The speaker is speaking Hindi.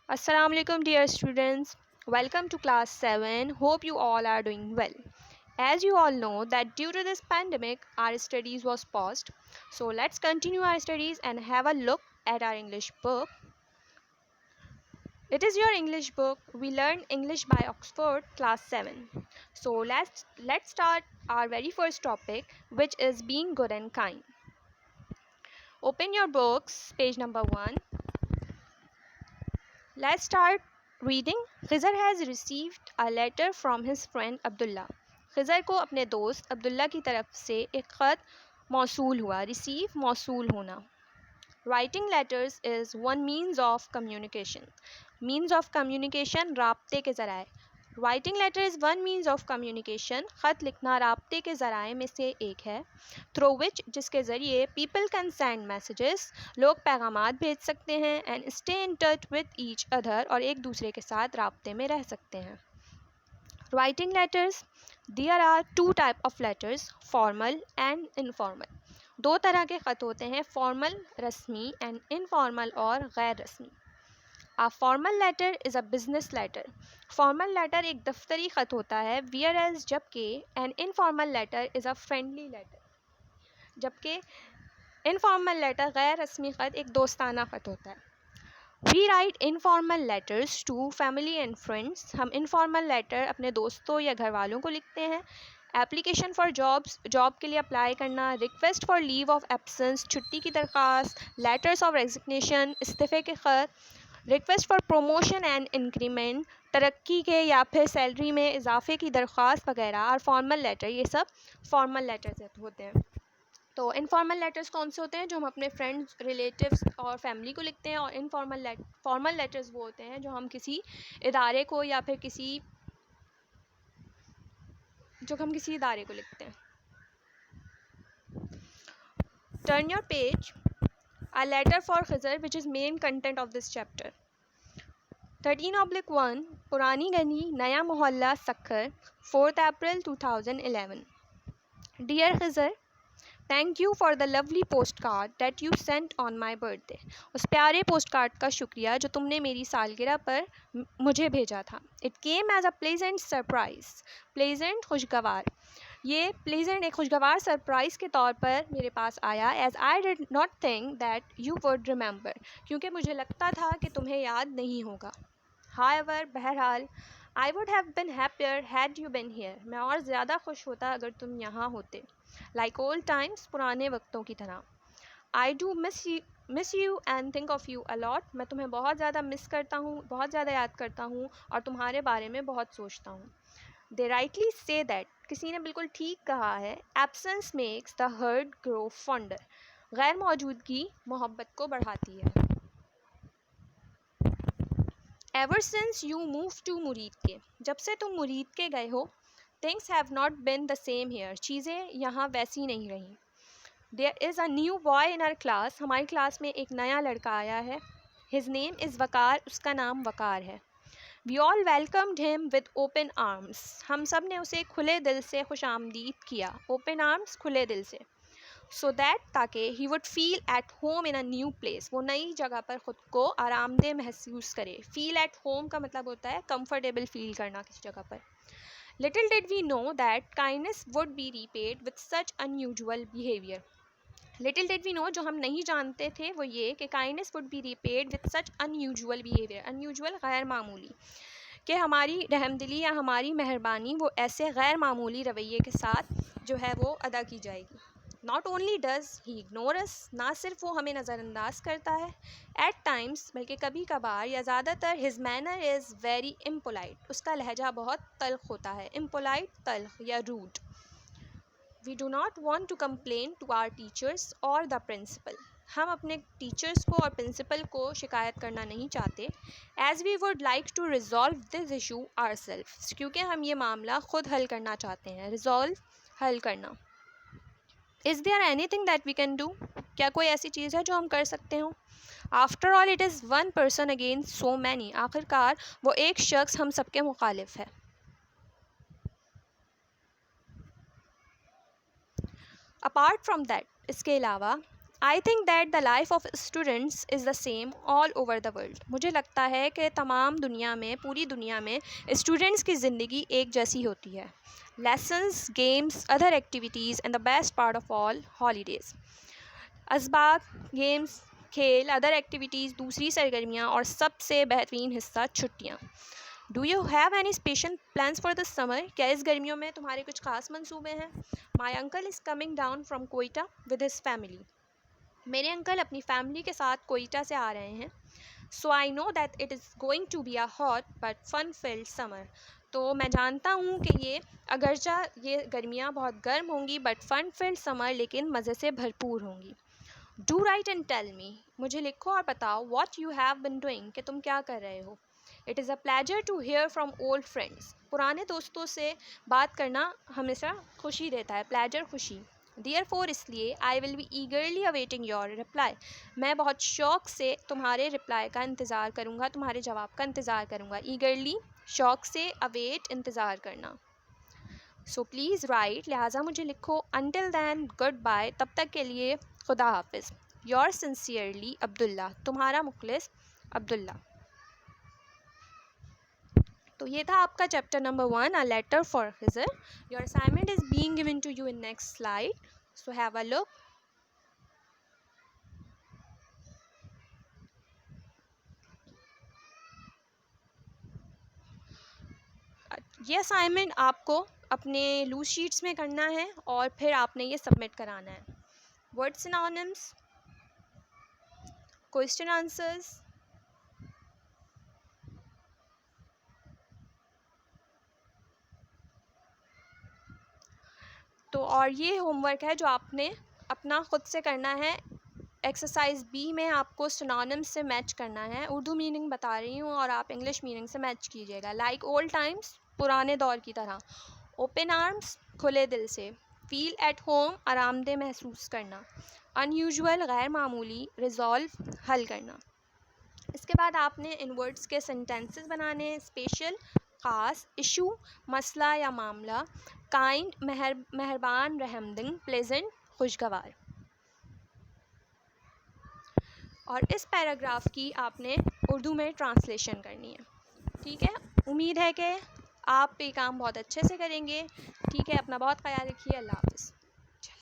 Assalamu alaikum dear students. Welcome to class 7. Hope you all are doing well. As you all know that due to this pandemic our studies was paused. So let's continue our studies and have a look at our English book. It is your English book. We learn English by Oxford class 7. So let's start our very first topic, which is being good and kind. Open your books, page number 1. Let's start reading. Khizr has received a letter from his friend Abdullah. Khizar को अपने दोस्त अब्दुल्ला की तरफ से एक ख़त मौसूल हुआ. रिसीव मौसूल होना. Writing letters is one means of communication. Means of communication राब्ते के ज़राए. Writing letter is one means of communication. ख़त लिखना राब्ते के ज़राए में से एक है. थ्रू विच जिसके ज़रिए पीपल कैन सेंड मैसेजेस लोग पैगामात भेज सकते हैं. And stay in touch with each other और एक दूसरे के साथ राब्ते में रह सकते हैं. Writing letters there are two type of letters, formal and informal. दो तरह के ख़त होते हैं, फॉर्मल रस्मी एंड इनफॉर्मल और गैर रस्मी. A formal letter is a business letter. Formal letter एक दफ्तरी ख़त होता है, whereas जबकि an informal letter is a friendly letter. जबकि informal letter गैर रस्मी ख़त एक दोस्ताना ख़त होता है. We write informal letters to family and friends. हम informal letter अपने दोस्तों या घर वालों को लिखते हैं. एप्लीकेशन फॉर जॉब्स, जॉब के लिए अप्लाई करना. Request for leave of absence, छुट्टी की दरख्वास्त. लेटर्स ऑफ रेजिग्नेशन, इस्तीफ़े के ख़त. Request for promotion and increment, तरक्की के या फिर सैलरी में इजाफे की दरख्वास्त वगैरह. और फॉर्मल लेटर, ये सब फॉर्मल लेटर्स होते हैं. तो इनफॉर्मल लेटर्स कौन से होते हैं? जो हम अपने फ्रेंड्स, रिलेटिव्स और फैमिली को लिखते हैं. और फॉर्मल लेटर्स वो होते हैं जो हम किसी इदारे को या फिर किसी इदारे को लिखते हैं. Turn your page. A letter for Khizr, which is main content of this chapter. 13/1 पुरानी गली, नया मोहल्ला, Sukkur, 4th April 2011. Dear Khizr, thank you for the lovely postcard that you sent on my birthday. उस प्यारे पोस्ट कार्ड का शुक्रिया जो तुमने मेरी सालगिरह पर मुझे भेजा था. It came as a pleasant surprise. Pleasant खुशगवार. ये प्लेजेंट एक खुशगवार सरप्राइज़ के तौर पर मेरे पास आया. As I did not think that you would remember, क्योंकि मुझे लगता था कि तुम्हें याद नहीं होगा. हाउएवर, बहरहाल, I would have been happier had you been here. मैं और ज़्यादा खुश होता अगर तुम यहाँ होते. लाइक ओल्ड टाइम्स, पुराने वक्तों की तरह. I do miss you and think of you a lot. मैं तुम्हें बहुत ज़्यादा मिस करता हूँ, बहुत ज़्यादा याद करता हूँ और तुम्हारे बारे में बहुत सोचता हूँ. दे राइटली से दैट, किसी ने बिल्कुल ठीक कहा है. Absence makes the heart grow fonder. गैर मौजूदगी मोहब्बत को बढ़ाती है. Ever since you move to Madrid के, जब से तुम मुरीद के गए हो. Things have not been the same here, चीज़ें यहाँ वैसी नहीं रहीं. There is a new boy in our class, हमारी क्लास में एक नया लड़का आया है. हिज नेम इज़ वकार, उसका नाम वकार है. We all welcomed him with open arms. हम सब ने उसे खुले दिल से खुश आमदीद किया. Open arms, खुले दिल से. So that ताकि he would feel at home in a new place. वो नई जगह पर ख़ुद को आरामदेह महसूस करे. Feel at home का मतलब होता है comfortable feel करना किसी जगह पर. Little did we know that kindness would be repaid with such unusual behavior. Little did we know, जो हम नहीं जानते थे वो ये कि kindness would be repaid with such unusual behaviour. Unusual गैर मामूली, कि हमारी रहमदिली या हमारी मेहरबानी वो ऐसे गैर मामूली रवैये के साथ जो है वो अदा की जाएगी. Not only does he ignore us, ना सिर्फ वो हमें नज़रअंदाज करता है एट टाइम्स, बल्कि कभी कभार या ज़्यादातर. His manner is very impolite, उसका लहजा बहुत तल्ख होता है. इम्पोलाइट, तल्ख या rude. We do not want to complain to our teachers or the principal. हम अपने टीचर्स को और प्रिंसिपल को शिकायत करना नहीं चाहते. As we would like to resolve this issue ourselves, क्योंकि हम ये मामला ख़ुद हल करना चाहते हैं. Resolve, हल करना. Is there anything that we can do? क्या कोई ऐसी चीज़ है जो हम कर सकते हो? After all, it is one person against so many. आखिरकार वो एक शख्स हम सबके मुखालिफ है. अपार्ट फ्राम दैट, इसके अलावा, I think that the life of students is the same all over the world. मुझे लगता है कि तमाम दुनिया में, पूरी दुनिया में स्टूडेंट्स की ज़िंदगी एक जैसी होती है। Lessons, games, other activities and the best part of all, holidays. असबाब, गेम्स, खेल, अदर एक्टिविटीज़, दूसरी सरगर्मियाँ और सबसे बेहतरीन हिस्सा छुट्टियाँ। Do you have any special plans for this summer? क्या इस गर्मियों में तुम्हारे कुछ खास मंसूबे हैं? My uncle is coming down from Quetta with his family. मेरे अंकल अपनी फैमिली के साथ कोयटा से आ रहे हैं। So I know that it is going to be a hot but fun filled summer. तो मैं जानता हूँ कि अगरचा ये गर्मियाँ बहुत गर्म होंगी बट फन फिल्ड समर, लेकिन मज़े से भरपूर होंगी। Do write and tell me, मुझे लिखो और बताओ what you have been doing, कि तुम क्या कर रहे हो। It is a pleasure to hear from old friends. पुराने दोस्तों से बात करना हमेशा खुशी देता है, प्लेजर खुशी। Therefore इसलिए I will be ईगरली awaiting your reply. मैं बहुत शौक से तुम्हारे रिप्लाई का इंतज़ार करूँगा, तुम्हारे जवाब का इंतज़ार करूँगा। ईगरली शौक से, अवेट इंतज़ार करना। सो प्लीज़ राइट, लिहाजा मुझे लिखो। अनटिल दैन गुड बाय, तब तक के लिए खुदा हाफिज़। योर सिंसियरली अब्दुल्ला, तुम्हारा मुखलिस अब्दुल्ला। तो ये था आपका chapter number 1, a letter for हिजर। Your assignment is being given to you in next slide, so have a look. ये असाइनमेंट आपको अपने लूज शीट्स में करना है और फिर आपने ये सबमिट कराना है। वर्ड सिनोनिम्स, क्वेश्चन आंसर्स, तो और ये होमवर्क है जो आपने अपना ख़ुद से करना है। एक्सरसाइज बी में आपको सिनोनिम्स से मैच करना है। उर्दू मीनिंग बता रही हूँ और आप इंग्लिश मीनिंग से मैच कीजिएगा। लाइक ओल्ड टाइम्स, पुराने दौर की तरह। ओपन आर्म्स, खुले दिल से। फील एट होम, आरामदेह महसूस करना। अनयूजुअल, गैर मामूली। रिजॉल्व, हल करना। इसके बाद आपने इन वर्ड्स के सेंटेंसेस बनाने हैं। स्पेशल, ख़ास। इशू, मसला या मामला। काइंड, मेहरबान, रहमदिल। प्लेजेंट, खुशगवार। और इस पैराग्राफ की आपने उर्दू में ट्रांसलेशन करनी है। ठीक है, उम्मीद है कि आप ये काम बहुत अच्छे से करेंगे। ठीक है, अपना बहुत ख्याल रखिए। अल्लाह हाफ़िज़।